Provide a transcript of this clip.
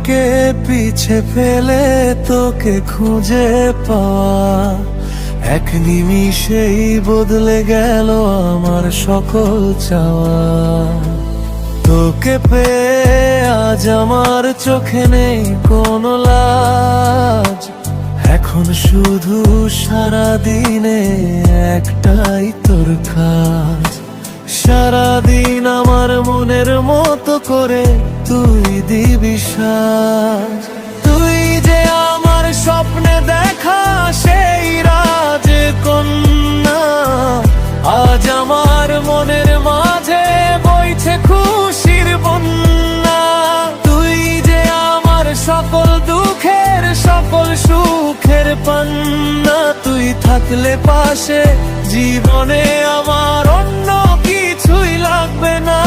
সবাইকে পিছে ফেলে তোকে খুঁজে পাওয়া এক নিমিষেই বদলে গেল আমার সকল চাওয়া। তোকে পেয়ে আজ আমার চোখে নেই কোনো লাজ, এখন শুধু সারাদিনে একটাই তোর কাজ। সারাদিন আমার মনের মতো করে তুই দিবি সাজ। তুই যে আমার স্বপ্নে দেখা সেই রাজকন্যা, আজ আমার মনের মাঝে বইছে খুশির বন্যা। তুই যে আমার সকল দুঃখের সকল সুখের পান্না, তুই থাকলে পাশে জীবনে আমার অন্য কিছুই লাগবে না।